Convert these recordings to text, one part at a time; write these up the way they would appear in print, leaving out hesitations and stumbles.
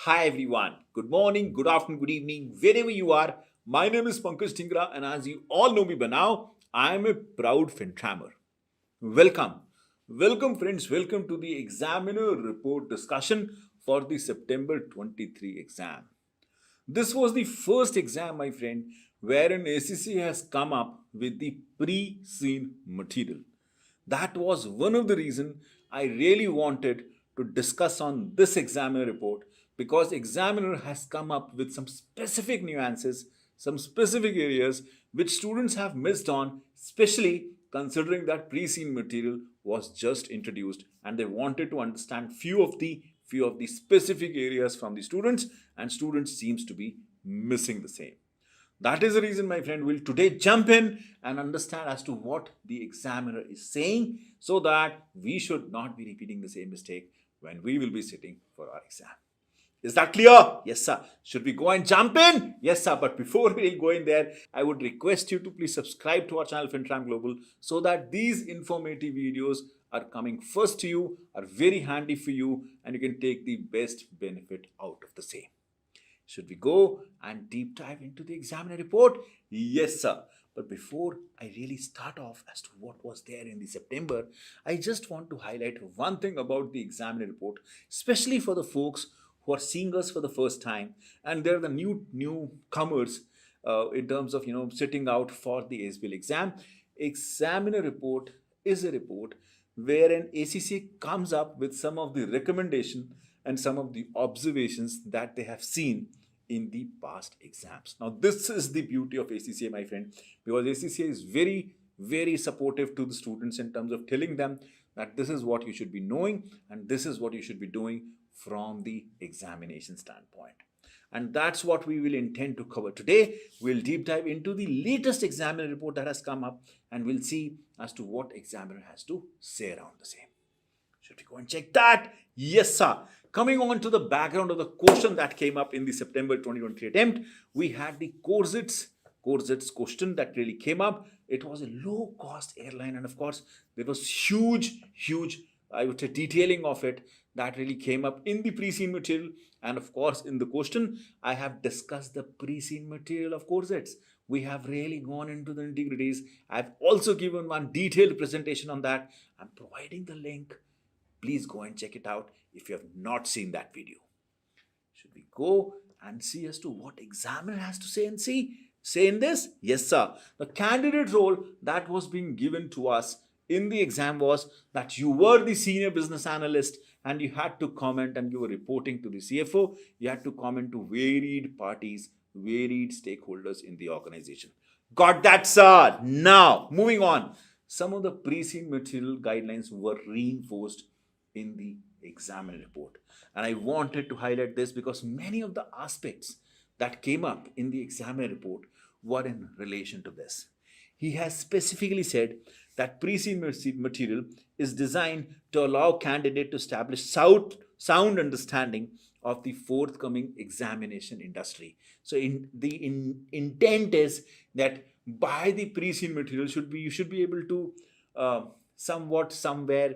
Hi everyone. Good morning, good afternoon, good evening, wherever you are. My name is Pankaj Dhingra, and as you all know me by now, I am a proud FinTrammer. Welcome. Welcome, friends. Welcome to the examiner report discussion for the September 23 exam. This was the first exam, my friend, wherein ACCA has come up with the pre-seen material. That was one of the reasons I really wanted to discuss on this examiner report, because examiner has come up with some specific nuances, some specific areas which students have missed on, especially considering that pre-seen material was just introduced and they wanted to understand few of the specific areas from the students, and students seems to be missing the same. That is the reason, my friend, we'll today jump in and understand as to what the examiner is saying, so that we should not be repeating the same mistake when we will be sitting for our exam. Is that clear? Yes, sir. Should we go and jump in? Yes, sir. But before we go in there, I would request you to please subscribe to our channel FinTram Global, so that these informative videos are coming first to you, are very handy for you, and you can take the best benefit out of the same. Should we go and deep dive into the examiner report? Yes, sir. But before I really start off as to what was there in the September, I just want to highlight one thing about the examiner report, especially for the folks who are seeing us for the first time, and they're the newcomers in terms of sitting out for the SBL exam. Examiner report is a report wherein ACCA comes up with some of the recommendation and some of the observations that they have seen in the past exams. Now, this is the beauty of ACCA, my friend, because ACCA is very, very supportive to the students in terms of telling them that this is what you should be knowing and this is what you should be doing from the examination standpoint. And that's what we will intend to cover today. We'll deep dive into the latest examiner report that has come up, and we'll see as to what examiner has to say around the same. Should we go and check that? Yes, sir. Coming on to the background of the question that came up in the September 2023 attempt, we had the Corsets question that really came up. It was a low-cost airline, and of course, there was huge, I would say, detailing of it that really came up in the pre-seen material. And of course, in the question, I have discussed the pre-seen material of Corsets. We have really gone into the nitty-gritties. I've also given one detailed presentation on that. I'm providing the link. Please go and check it out if you have not seen that video. Should we go and see as to what examiner has to say in this? Yes, sir. The candidate role that was being given to us in the exam was that you were the senior business analyst and you had to comment, and you were reporting to the CFO. You had to comment to varied parties, varied stakeholders in the organization. Got that, sir? Now, moving on. Some of the pre-seen material guidelines were reinforced in the examiner report. And I wanted to highlight this because many of the aspects that came up in the examiner report were in relation to this. He has specifically said that pre-seen material is designed to allow candidate to establish sound understanding of the forthcoming examination industry. So intent is that by the pre-seen material you should be able to somewhere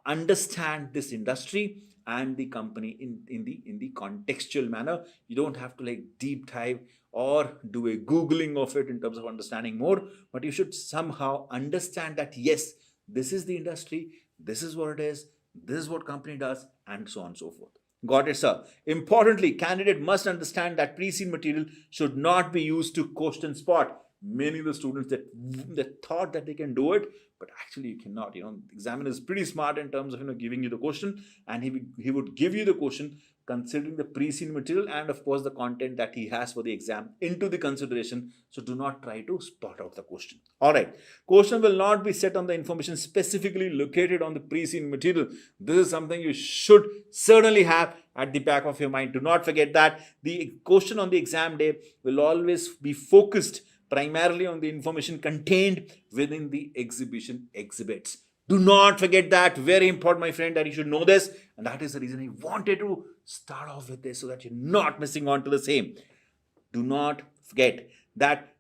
understand this industry and the company in the contextual manner. You don't have to like deep dive or do a googling of it in terms of understanding more, but you should somehow understand that yes, this is the industry, this is what it is, this is what company does, and so on and so forth. Got it, sir? Importantly, candidate must understand that pre-seen material should not be used to question spot. Many of the students that thought that they can do it, but actually you cannot. The examiner is pretty smart in terms of giving you the question, and he would give you the question considering the pre-seen material and of course the content that he has for the exam into the consideration. So do not try to spot out the question. All right, question will not be set on the information specifically located on the pre-seen material. This is something you should certainly have at the back of your mind. Do not forget that the question on the exam day will always be focused primarily on the information contained within the exhibition exhibits. Do not forget that. Very important, my friend, that you should know this. And that is the reason I wanted to start off with this, so that you're not missing on to the same. Do not forget that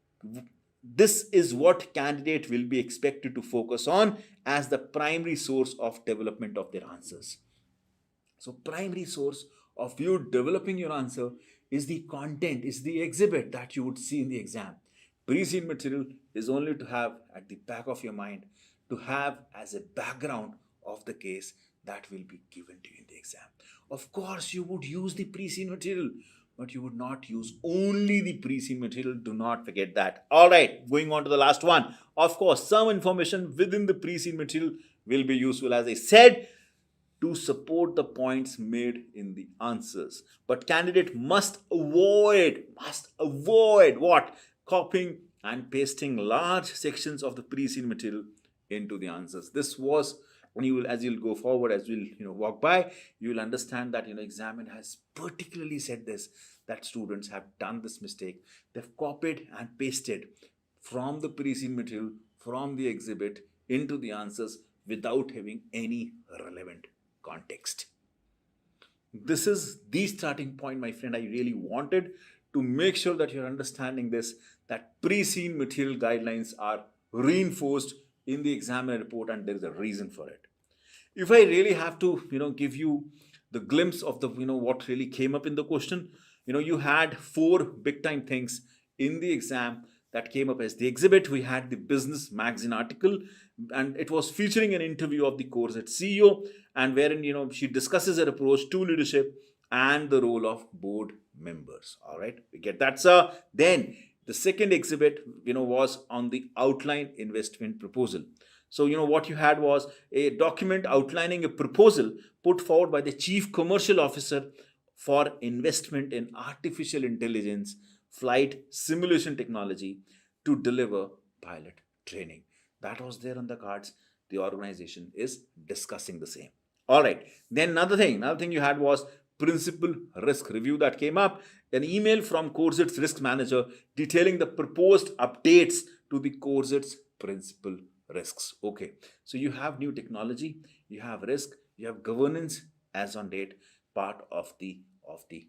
this is what candidate will be expected to focus on as the primary source of development of their answers. So primary source of you developing your answer is the content, is the exhibit that you would see in the exam. Pre-seen material is only to have at the back of your mind, to have as a background of the case that will be given to you in the exam. Of course, you would use the pre-seen material, but you would not use only the pre-seen material. Do not forget that. All right, going on to the last one. Of course, some information within the pre-seen material will be useful, as I said, to support the points made in the answers. But candidate must avoid what? Copying and pasting large sections of the pre-seen material into the answers. This was, when you will, as you'll go forward, as we'll walk by, you will understand that examiner has particularly said this, that students have done this mistake. They've copied and pasted from the pre-seen material, from the exhibit into the answers without having any relevant context. This is the starting point, my friend. I really wanted to make sure that you're understanding this, that pre-seen material guidelines are reinforced in the examiner report, and there is a reason for it. If I really have to give you the glimpse of the what really came up in the question, you had 4 big time things in the exam that came up as the exhibit. We had the business magazine article, and it was featuring an interview of the CourseEd CEO, and wherein she discusses her approach to leadership and the role of board members. All right, we get that, sir. Then the second exhibit was on the outline investment proposal. So what you had was a document outlining a proposal put forward by the chief commercial officer for investment in artificial intelligence flight simulation technology to deliver pilot training. That was there on the cards. The organization is discussing the same. All right. Then another thing you had was principal risk review that came up. An email from CourseEd's risk manager detailing the proposed updates to the CourseEd's principal risks. Okay. So you have new technology, you have risk, you have governance as on date, part of the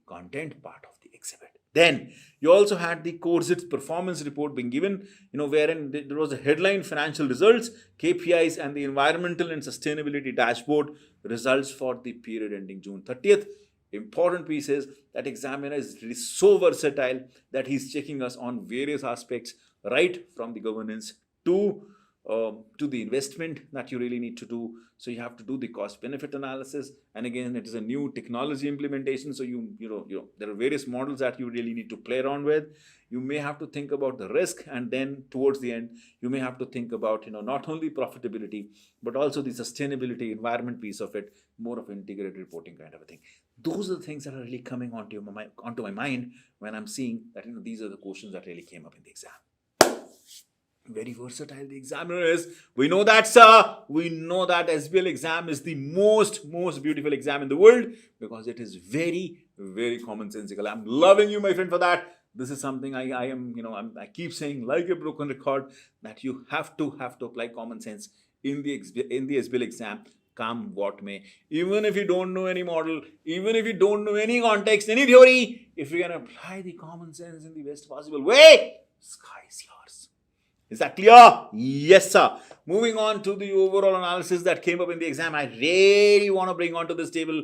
content, part of the exhibit. Then you also had the CourseEd's performance report being given, wherein there was a headline financial results, KPIs, and the environmental and sustainability dashboard results for the period ending June 30th. Important piece is that examiner is really so versatile that he's checking us on various aspects, right from the governance to the investment that you really need to do. So you have to do the cost benefit analysis, and again it is a new technology implementation, so there are various models that you really need to play around with. You may have to think about the risk, and then towards the end you may have to think about not only profitability but also the sustainability environment piece of it, more of integrated reporting kind of a thing. Those are the things that are really coming onto my mind when I'm seeing that these are the questions that really came up in the exam. Very versatile the examiner is. We know that, sir. We know that SBL exam is the most beautiful exam in the world because it is very, very commonsensical. I'm loving you, my friend, for that. This is something I keep saying like a broken record, that you have to apply common sense in the SBL exam, come what may. Even if you don't know any model, even if you don't know any context, any theory, if you can apply the common sense in the best possible way, sky is yours. Is that clear? Yes, sir. Moving on to the overall analysis that came up in the exam, I really want to bring onto this table,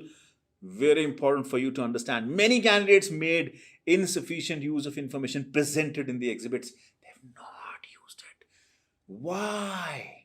very important for you to understand. Many candidates made insufficient use of information presented in the exhibits. They have not used it. Why?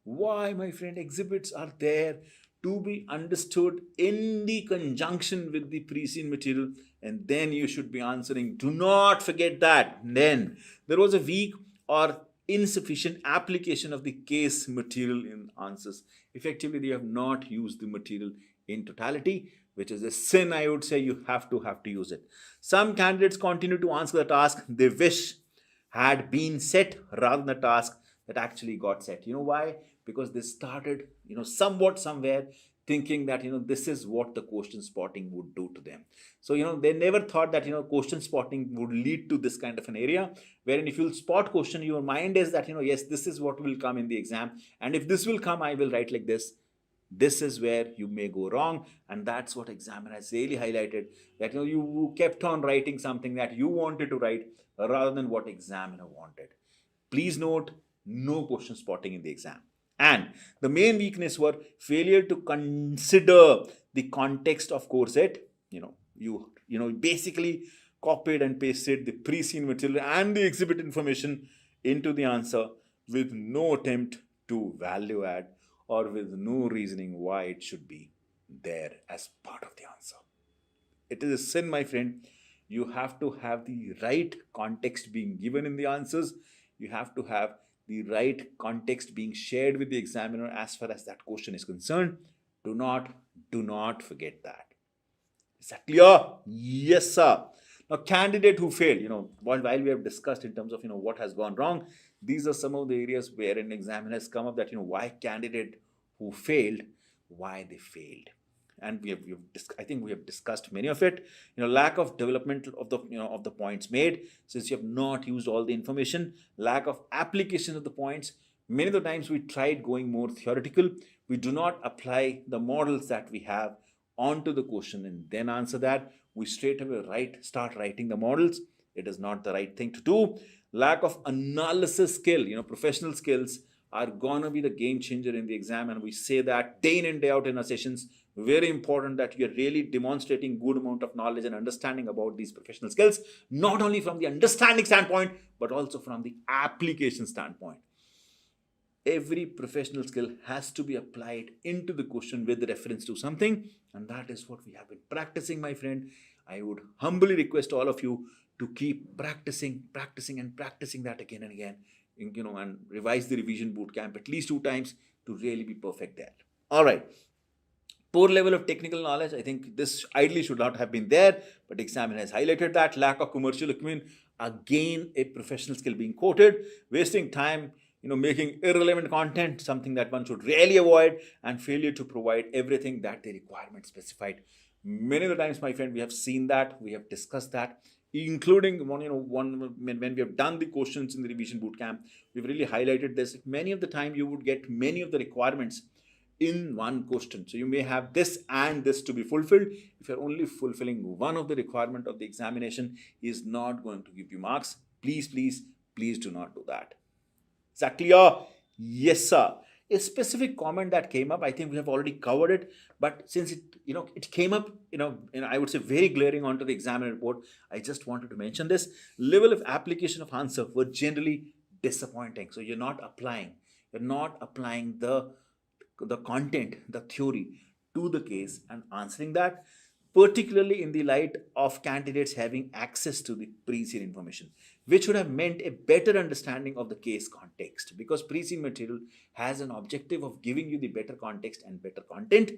Why, my friend? Exhibits are there to be understood in the conjunction with the pre-seen material, and then you should be answering. Do not forget that. Then there was a weak or insufficient application of the case material in answers. Effectively, they have not used the material in totality, which is a sin. I would say you have to use it. Some candidates continue to answer the task they wish had been set rather than the task that actually got set. You know why? Because they started somewhere thinking that this is what the question spotting would do to them. So they never thought that question spotting would lead to this kind of an area, wherein if you'll spot question, your mind is that yes, this is what will come in the exam, and if this will come, I will write like this. This is where you may go wrong, and that's what examiner has really highlighted, that you kept on writing something that you wanted to write rather than what examiner wanted. Please note, no question spotting in the exam. And the main weakness were failure to consider the context of CourseEd, you basically copied and pasted the pre-seen material and the exhibit information into the answer with no attempt to value add or with no reasoning why it should be there as part of the answer. It is a sin, my friend. You have to have the right context being given in the answers. You have to have the right context being shared with the examiner as far as that question is concerned. Do not forget that. Is that clear? Yes, sir. Now, candidate who failed, while we have discussed in terms of, what has gone wrong, these are some of the areas where an examiner has come up that, why candidate who failed, why they failed. And I think we have discussed many of it. Lack of development of the points made, since you have not used all the information. Lack of application of the points. Many of the times we tried going more theoretical. We do not apply the models that we have onto the question and then answer that. We straight away start writing the models. It is not the right thing to do. Lack of analysis skill. Professional skills are gonna be the game changer in the exam, and we say that day in and day out in our sessions. Very important that you're really demonstrating good amount of knowledge and understanding about these professional skills, not only from the understanding standpoint, but also from the application standpoint. Every professional skill has to be applied into the question with reference to something, and that is what we have been practicing, my friend. I would humbly request all of you to keep practicing that again and again, and revise the revision boot camp at least 2 times to really be perfect there. All right. Poor level of technical knowledge. I think this ideally should not have been there, but examiner has highlighted that. Lack of commercial acumen, again a professional skill being quoted. Wasting time, making irrelevant content, something that one should really avoid, and failure to provide everything that the requirement specified. Many of the times, my friend, we have seen that, we have discussed that, including when we have done the questions in the revision boot camp. We've really highlighted this. Many of the time, you would get many of the requirements in one question. So you may have this and this to be fulfilled. If you're only fulfilling one of the requirement of the examination, is not going to give you marks. Please do not do that. Is that clear? Yes, sir. A specific comment that came up, I think we have already covered it, but since it came up, I would say very glaring onto the examiner report, I just wanted to mention this. Level of application of answer were generally disappointing. So you're not applying the content, the theory to the case and answering that, particularly in the light of candidates having access to the pre-seen information, which would have meant a better understanding of the case context, because pre-seen material has an objective of giving you the better context and better content.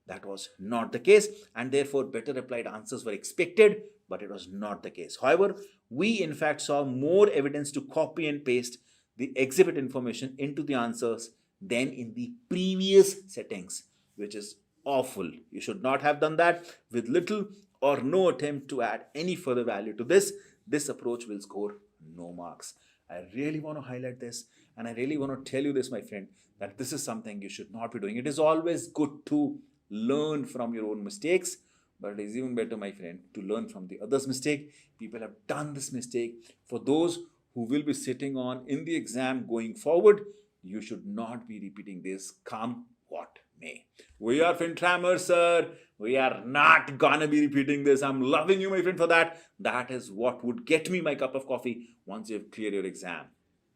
That was not the case, and therefore better applied answers were expected, but it was not the case. However, we in fact saw more evidence to copy and paste the exhibit information into the answers than in the previous settings, which is awful. You should not have done that. With little or no attempt to add any further value to this approach will score no marks. I really want to highlight this, and I really want to tell you this, my friend, that this is something you should not be doing. It is always good to learn from your own mistakes, but it is even better, my friend, to learn from the others' mistake. People have done this mistake. For those who will be sitting on in the exam going forward, you should not be repeating this, come what may. We are FinTrammers, sir. We are not gonna be repeating this. I'm loving you, my friend, for that. That is what would get me my cup of coffee once you have cleared your exam.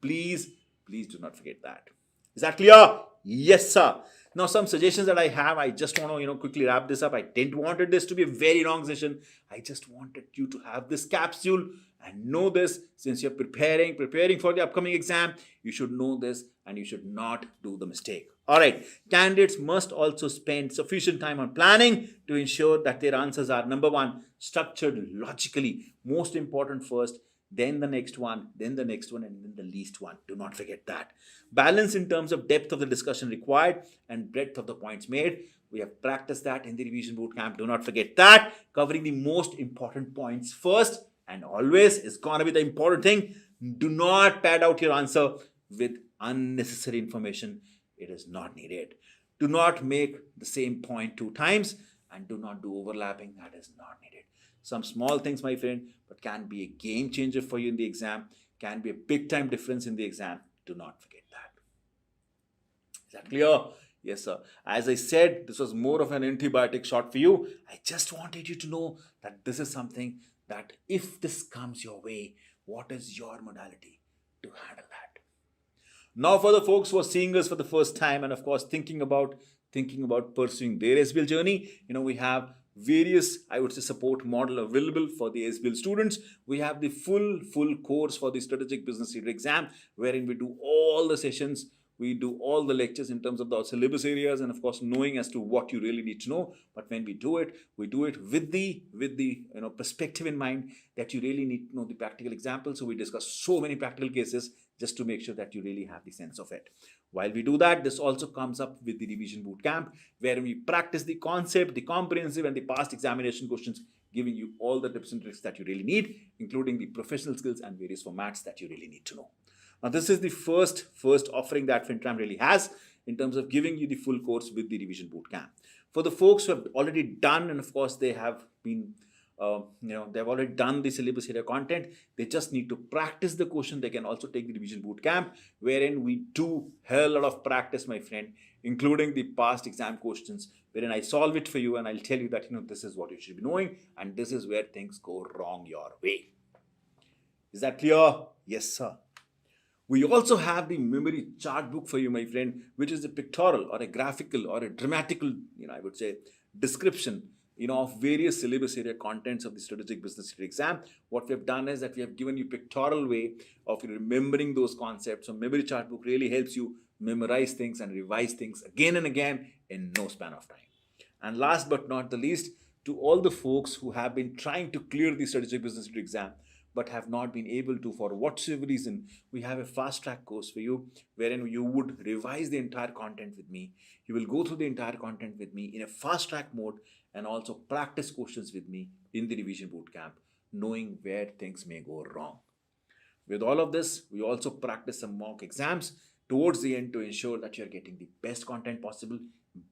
Please do not forget that. Is that clear? Yes, sir. Now, some suggestions that I have, I just want to, quickly wrap this up. I didn't wanted this to be a very long session. I just wanted you to have this capsule and know this. Since you're preparing for the upcoming exam, you should know this and you should not do the mistake. All right. Candidates must also spend sufficient time on planning to ensure that their answers are, number one, structured logically. Most important first, then the next one, and then the least one. Do not forget that. Balance in terms of depth of the discussion required and breadth of the points made. We have practiced that in the revision boot camp. Do not forget that. Covering the most important points first and always is going to be the important thing. Do not pad out your answer with unnecessary information. It is not needed. Do not make the same point 2 times and do not do overlapping. That is not needed. Some small things, my friend, but can be a game changer for you in the exam, can be a big time difference in the exam. Do not forget that. Is that clear? Yes, sir. As I said, this was more of an antibiotic shot for you. I just wanted you to know that this is something that if this comes your way, what is your modality to handle that? Now, for the folks who are seeing us for the first time and of course thinking about pursuing their SBL journey, we have various, I would say, support model available for the SBL students. We have the full course for the strategic business leader exam, wherein we do all the sessions, we do all the lectures in terms of the syllabus areas, and of course knowing as to what you really need to know. But when we do it with the perspective in mind that you really need to know the practical examples. So we discuss so many practical cases just to make sure that you really have the sense of it. While we do that, this also comes up with the revision boot camp, where we practice the concept, the comprehensive and the past examination questions, giving you all the tips and tricks that you really need, including the professional skills and various formats that you really need to know. Now, this is the first offering that FinTram really has in terms of giving you the full course with the revision boot camp. For the folks who have already done, and of course they have been, they've already done the syllabus area content, they just need to practice the question. They can also take the revision boot camp, wherein we do hell lot of practice, my friend, including the past exam questions, wherein I solve it for you and I'll tell you that, this is what you should be knowing and this is where things go wrong your way. Is that clear? Yes, sir. We also have the memory chart book for you, my friend, which is a pictorial or a graphical or a dramatical, I would say, description, of various syllabus area contents of the strategic business exam. What we have done is that we have given you pictorial way of remembering those concepts. So memory chart book really helps you memorize things and revise things again and again in no span of time. And last but not the least, to all the folks who have been trying to clear the strategic business exam but have not been able to for whatsoever reason, we have a fast track course for you, wherein you would revise the entire content with me. You will go through the entire content with me in a fast track mode and also practice questions with me in the revision boot camp, knowing where things may go wrong. With all of this, we also practice some mock exams towards the end to ensure that you're getting the best content possible,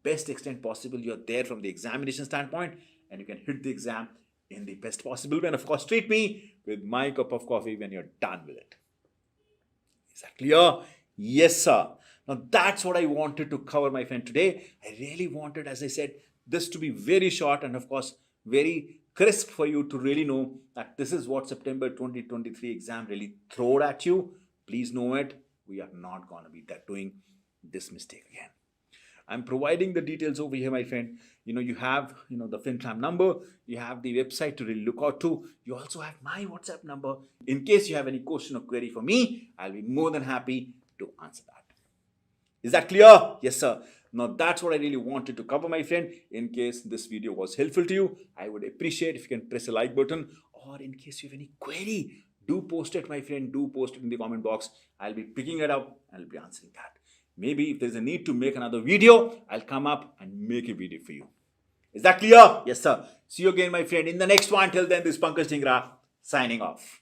best extent possible. You're there from the examination standpoint and you can hit the exam in the best possible way. And of course, treat me with my cup of coffee when you're done with it. Is that clear? Yes, sir. Now, that's what I wanted to cover, my friend, today. I really wanted, as I said, this to be very short and of course, very crisp for you to really know that this is what September 2023 exam really thrown at you. Please know it. We are not going to be doing this mistake again. I'm providing the details over here, my friend. You have, the FinTram number. You have the website to really look out to. You also have my WhatsApp number. In case you have any question or query for me, I'll be more than happy to answer that. Is that clear? Yes, sir. Now, that's what I really wanted to cover, my friend. In case this video was helpful to you, I would appreciate if you can press a like button, or in case you have any query, do post it, my friend. Do post it in the comment box. I'll be picking it up and I'll be answering that. Maybe if there's a need to make another video, I'll come up and make a video for you. Is that clear? Yes, sir. See you again, my friend, in the next one. Till then, this is Pankaj Dhingra signing off.